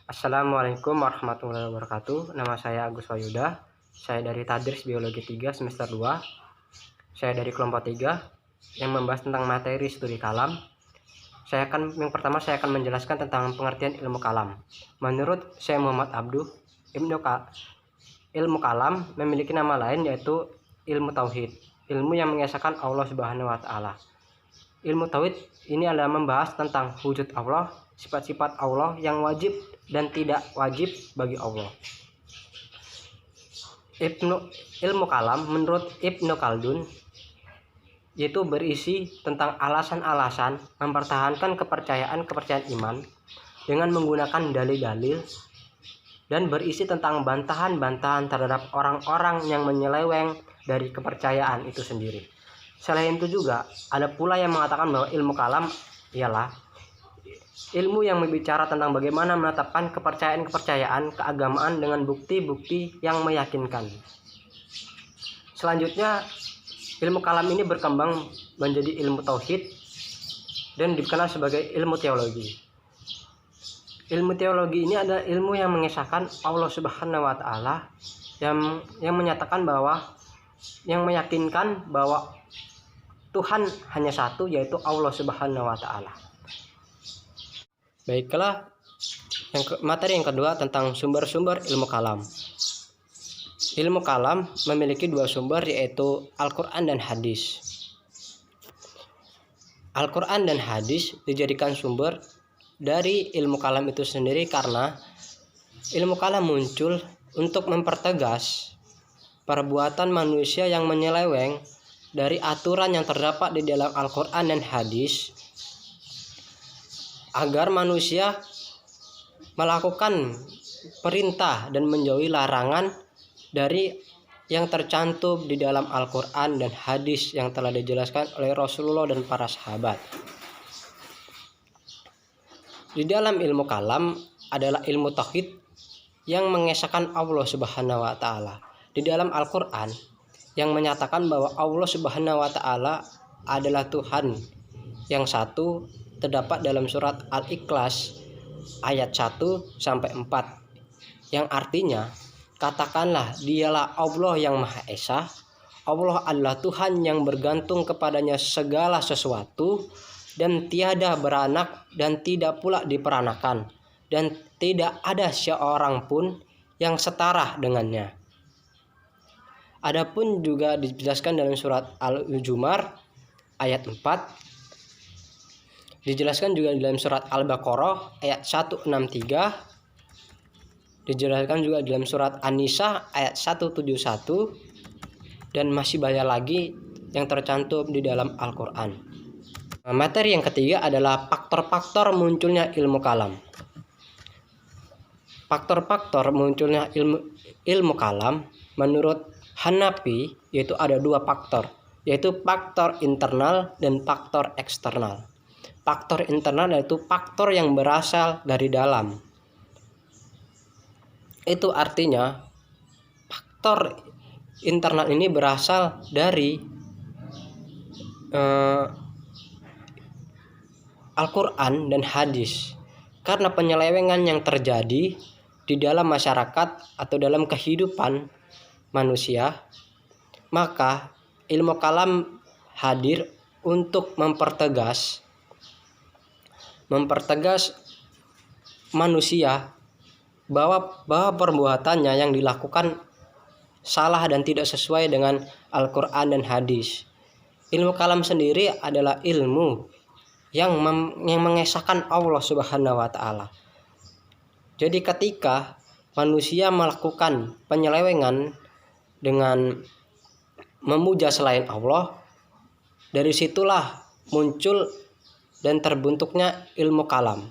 Assalamualaikum warahmatullahi wabarakatuh. Nama saya Agus Wayuda. Saya dari Tadris Biologi 3 semester 2. Saya dari kelompok 3 yang membahas tentang materi studi kalam. Yang pertama saya akan menjelaskan tentang pengertian ilmu kalam. Menurut Syekh Muhammad Abduh, ilmu kalam memiliki nama lain yaitu ilmu tauhid, ilmu yang mengesahkan Allah Subhanahu wa taala. Ilmu tauhid ini adalah membahas tentang wujud Allah, sifat-sifat Allah yang wajib dan tidak wajib bagi Allah. Ilmu kalam menurut Ibnu Khaldun yaitu berisi tentang alasan-alasan mempertahankan kepercayaan iman dengan menggunakan dalil-dalil, dan berisi tentang bantahan-bantahan terhadap orang-orang yang menyeleweng dari kepercayaan itu sendiri. Selain itu juga ada pula yang mengatakan bahwa ilmu kalam ialah ilmu yang berbicara tentang bagaimana menetapkan kepercayaan keagamaan dengan bukti-bukti yang meyakinkan. Selanjutnya, ilmu kalam ini berkembang menjadi ilmu tauhid dan dikenal sebagai ilmu teologi. Ilmu teologi ini adalah ilmu yang mengesahkan Allah Subhanahu wa taala, yang menyatakan bahwa meyakinkan bahwa Tuhan hanya satu, yaitu Allah Subhanahu wa taala. Baiklah, materi yang kedua tentang sumber-sumber ilmu kalam. Ilmu kalam memiliki dua sumber, yaitu Al-Quran dan hadis. Al-Quran dan hadis dijadikan sumber dari ilmu kalam itu sendiri karena ilmu kalam muncul untuk mempertegas perbuatan manusia yang menyeleweng dari aturan yang terdapat di dalam Al-Quran dan hadis, agar manusia melakukan perintah dan menjauhi larangan dari yang tercantum di dalam Al-Quran dan hadis yang telah dijelaskan oleh Rasulullah dan para sahabat. Di dalam ilmu kalam adalah ilmu tauhid yang mengesahkan Allah Subhanahu wa taala. Di dalam Al-Quran yang menyatakan bahwa Allah Subhanahu wa taala adalah Tuhan yang satu, terdapat dalam surat Al-Ikhlas ayat 1 sampai 4, yang artinya, katakanlah dialah Allah yang Maha Esa, Allah adalah Tuhan yang bergantung kepadanya segala sesuatu, dan tiada beranak dan tidak pula diperanakan, dan tidak ada seorang pun yang setara dengannya. Adapun juga dijelaskan dalam surat Al-Zumar ayat 4, dijelaskan juga dalam surat Al-Baqarah ayat 163, dijelaskan juga dalam surat An-Nisa ayat 171, dan masih banyak lagi yang tercantum di dalam Al-Quran. Materi yang ketiga adalah faktor-faktor munculnya ilmu kalam. Faktor-faktor munculnya ilmu kalam menurut Hanafi yaitu ada dua faktor, yaitu faktor internal dan faktor eksternal. Faktor internal yaitu faktor yang berasal dari dalam. Itu artinya faktor internal ini berasal dari Al-Quran dan hadis. Karena penyelewengan yang terjadi di dalam masyarakat atau dalam kehidupan manusia, maka ilmu kalam hadir untuk mempertegas manusia bahwa perbuatannya yang dilakukan salah dan tidak sesuai dengan Al-Quran dan hadis. Ilmu kalam sendiri adalah ilmu yang mengesahkan Allah Subhanahu wa taala. Jadi ketika manusia melakukan penyelewengan dengan memuja selain Allah, dari situlah muncul dan terbentuknya ilmu kalam.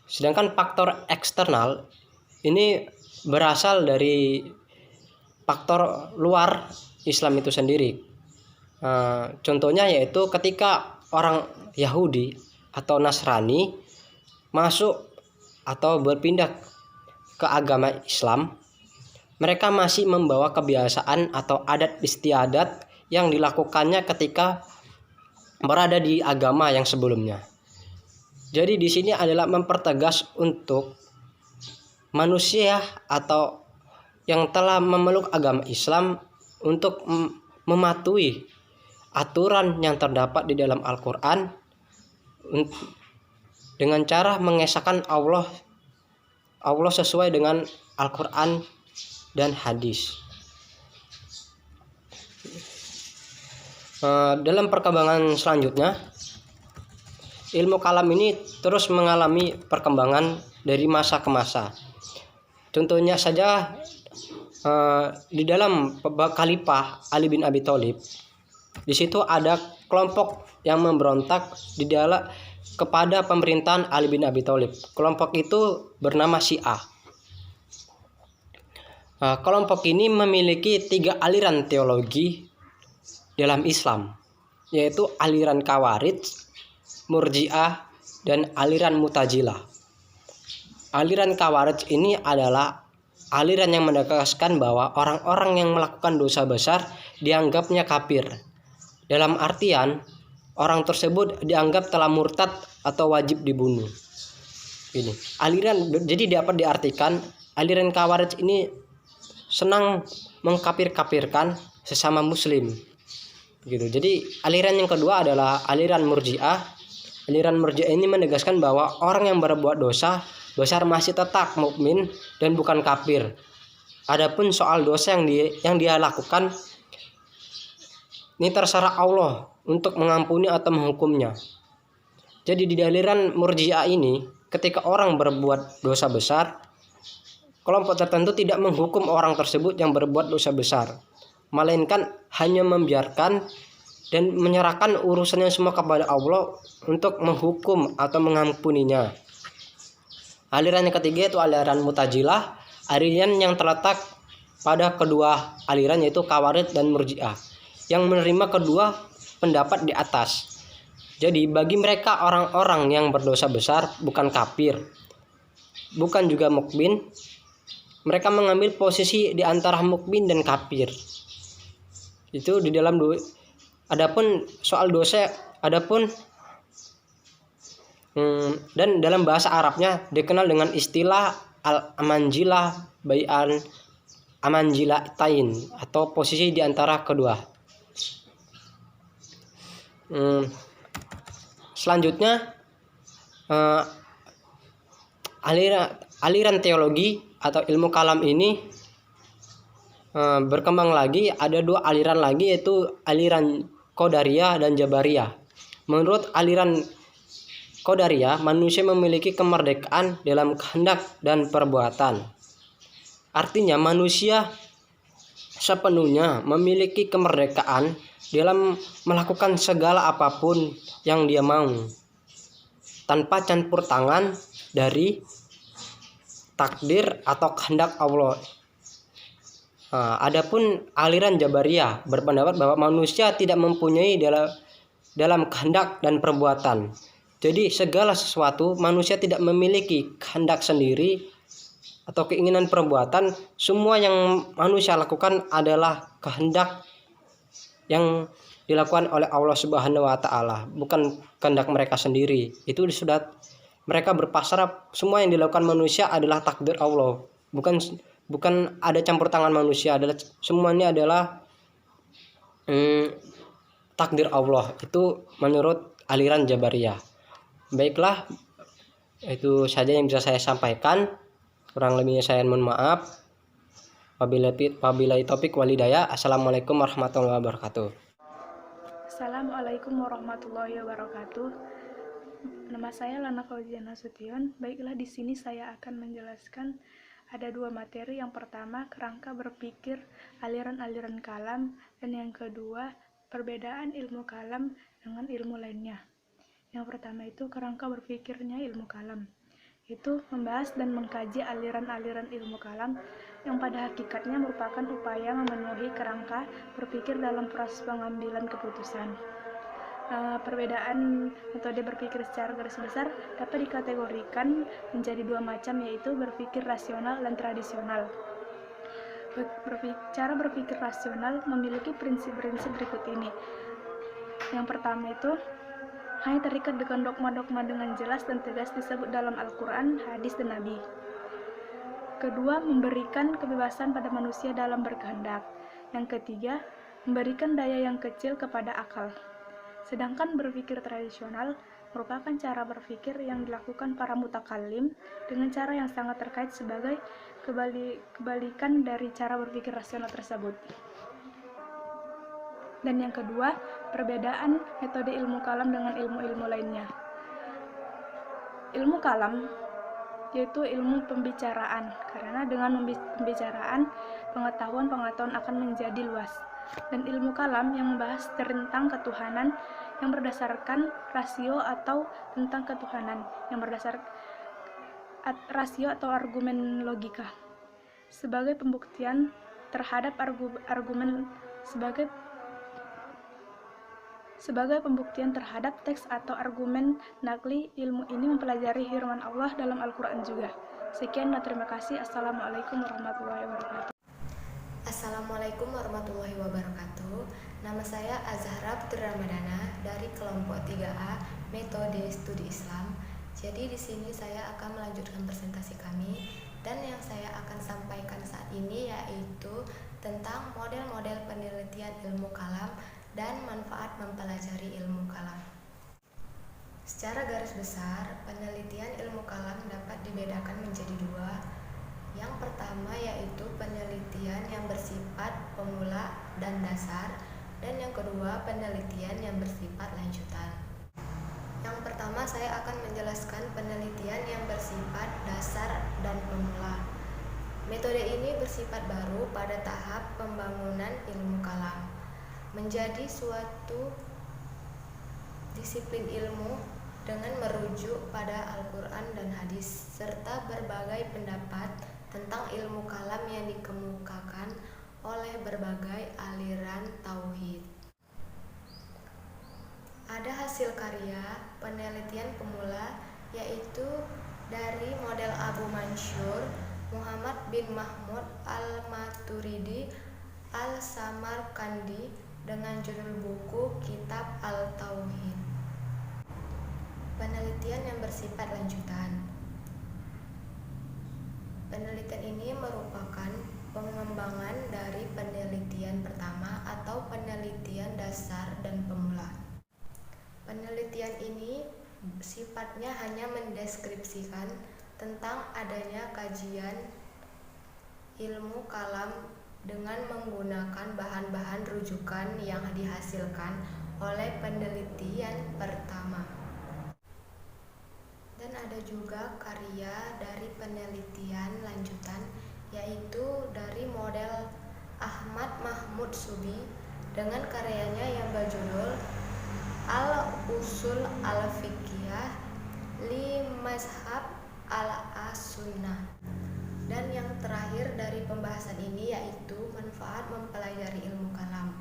Sedangkan faktor eksternal ini berasal dari faktor luar Islam itu sendiri. Contohnya yaitu ketika orang Yahudi atau Nasrani masuk atau berpindah ke agama Islam, mereka masih membawa kebiasaan atau adat istiadat yang dilakukannya ketika berada di agama yang sebelumnya. Jadi di sini adalah mempertegas untuk manusia atau yang telah memeluk agama Islam untuk mematuhi aturan yang terdapat di dalam Al-Quran dengan cara mengesahkan Allah sesuai dengan Al-Quran dan hadis. Dalam perkembangan selanjutnya, ilmu kalam ini terus mengalami perkembangan dari masa ke masa. Contohnya saja di dalam Khalifah Ali bin Abi Thalib, di situ ada kelompok yang memberontak kepada pemerintahan Ali bin Abi Thalib. Kelompok itu bernama Syiah. Kelompok ini memiliki 3 aliran teologi dalam Islam, yaitu aliran Khawarij, Murji'ah, dan aliran Mu'tazilah. Aliran Khawarij ini adalah aliran yang menegaskan bahwa orang-orang yang melakukan dosa besar dianggapnya kafir. Dalam artian, orang tersebut dianggap telah murtad atau wajib dibunuh. Ini jadi dapat diartikan aliran Khawarij ini senang mengkafir-kafirkan sesama muslim. Gitu. Jadi aliran yang kedua adalah aliran Murji'ah. Aliran Murji'ah ini menegaskan bahwa orang yang berbuat dosa besar masih tetap mukmin dan bukan kafir. Adapun soal dosa yang dia lakukan, ini terserah Allah untuk mengampuni atau menghukumnya. Jadi di aliran Murji'ah ini, ketika orang berbuat dosa besar, kelompok tertentu tidak menghukum orang tersebut yang berbuat dosa besar, melainkan hanya membiarkan dan menyerahkan urusannya semua kepada Allah untuk menghukum atau mengampuninya. Aliran yang ketiga itu aliran Mu'tazilah, aliran yang terletak pada kedua aliran yaitu Khawarij dan Murji'ah, yang menerima kedua pendapat di atas. Jadi bagi mereka orang-orang yang berdosa besar bukan kafir, bukan juga mukmin. Mereka mengambil posisi di antara mukmin dan kafir. Itu di dalam adapun soal dosa, dan dalam bahasa Arabnya dikenal dengan istilah al-amanjilah bai'an amanjilatain atau posisi di antara kedua. Selanjutnya aliran teologi atau ilmu kalam ini berkembang lagi. Ada 2 aliran lagi, yaitu aliran Qadariyah dan Jabariyah. Menurut aliran Qadariyah, manusia memiliki kemerdekaan dalam kehendak dan perbuatan. Artinya manusia sepenuhnya memiliki kemerdekaan dalam melakukan segala apapun yang dia mau, tanpa campur tangan dari takdir atau kehendak Allah. Adapun aliran Jabariyah berpendapat bahwa manusia tidak mempunyai dalam kehendak dan perbuatan. Jadi segala sesuatu manusia tidak memiliki kehendak sendiri atau keinginan perbuatan. Semua yang manusia lakukan adalah kehendak yang dilakukan oleh Allah Subhanahu wa taala, bukan kehendak mereka sendiri. Itu sudah mereka berpasrah, semua yang dilakukan manusia adalah takdir Allah, bukan ada campur tangan manusia, semuanya adalah takdir Allah. Itu menurut aliran Jabariyah. Baiklah, itu saja yang bisa saya sampaikan. Kurang lebihnya saya mohon maaf. Wabillahi taufik wal hidayah. Assalamualaikum warahmatullahi wabarakatuh. Assalamualaikum warahmatullahi wabarakatuh. Nama saya Lana Fauziana Nasution. Baiklah, di sini saya akan menjelaskan ada 2 materi. Yang pertama, kerangka berpikir aliran-aliran kalam, dan yang kedua, perbedaan ilmu kalam dengan ilmu lainnya. Yang pertama itu kerangka berpikirnya ilmu kalam. Itu membahas dan mengkaji aliran-aliran ilmu kalam yang pada hakikatnya merupakan upaya memenuhi kerangka berpikir dalam proses pengambilan keputusan. Perbedaan metode berpikir secara garis besar dapat dikategorikan menjadi 2 macam, yaitu berpikir rasional dan tradisional. Cara berpikir rasional memiliki prinsip-prinsip berikut ini. Yang pertama itu hanya terikat dengan dogma-dogma dengan jelas dan tegas disebut dalam Al-Quran, hadis, dan Nabi. Kedua, memberikan kebebasan pada manusia dalam berkehendak. Yang ketiga, memberikan daya yang kecil kepada akal. Sedangkan berpikir tradisional merupakan cara berpikir yang dilakukan para mutakallim dengan cara yang sangat terkait sebagai kebalikan dari cara berpikir rasional tersebut. Dan yang kedua, perbedaan metode ilmu kalam dengan ilmu-ilmu lainnya. Ilmu kalam yaitu ilmu pembicaraan, karena dengan pembicaraan pengetahuan akan menjadi luas. Dan ilmu kalam yang membahas tentang ketuhanan yang berdasarkan rasio atau tentang ketuhanan yang berdasarkan rasio atau argumen logika sebagai pembuktian terhadap argumen sebagai pembuktian terhadap teks atau argumen nakli. Ilmu ini mempelajari firman Allah dalam Al-Quran juga. Sekian dan terima kasih. Assalamualaikum warahmatullahi wabarakatuh. Assalamualaikum warahmatullahi wabarakatuh. Nama saya Azhara Putri Ramadana dari kelompok 3A Metode Studi Islam. Jadi di sini saya akan melanjutkan presentasi kami, dan yang saya akan sampaikan saat ini yaitu tentang model-model penelitian ilmu kalam dan manfaat mempelajari ilmu kalam. Secara garis besar, penelitian ilmu kalam dapat dibedakan menjadi dua. Yang pertama yaitu penelitian yang bersifat pemula dan dasar, dan yang kedua penelitian yang bersifat lanjutan. Yang pertama saya akan menjelaskan penelitian yang bersifat dasar dan pemula. Metode ini bersifat baru pada tahap pembangunan ilmu kalam, menjadi suatu disiplin ilmu dengan merujuk pada Al-Quran dan hadis serta berbagai pendapat tentang ilmu kalam yang dikemukakan oleh berbagai aliran tauhid. Ada hasil karya penelitian pemula yaitu dari model Abu Mansur Muhammad bin Mahmud Al-Maturidi Al-Samarkandi dengan judul buku Kitab Al-Tauhid. Penelitian yang bersifat lanjutan. Penelitian ini merupakan pengembangan dari penelitian pertama atau penelitian dasar dan pemula. Penelitian ini sifatnya hanya mendeskripsikan tentang adanya kajian ilmu kalam dengan menggunakan bahan-bahan rujukan yang dihasilkan oleh penelitian pertama. Dan ada juga karya dari penelitian lanjutan yaitu dari model Ahmad Mahmud Subi dengan karyanya yang berjudul Al-Usul Al-Fiqhiyah li Mazhab Al-As-Sunnah. Dan yang terakhir dari pembahasan ini yaitu manfaat mempelajari ilmu kalam.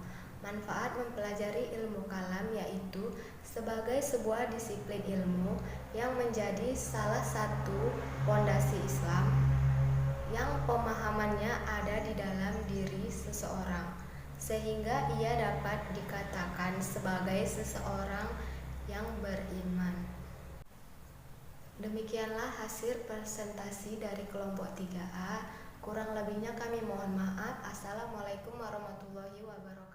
Manfaat mempelajari ilmu kalam yaitu sebagai sebuah disiplin ilmu yang menjadi salah satu fondasi Islam yang pemahamannya ada di dalam diri seseorang, sehingga ia dapat dikatakan sebagai seseorang yang beriman. Demikianlah hasil presentasi dari kelompok 3A. Kurang lebihnya kami mohon maaf. Assalamualaikum warahmatullahi wabarakatuh.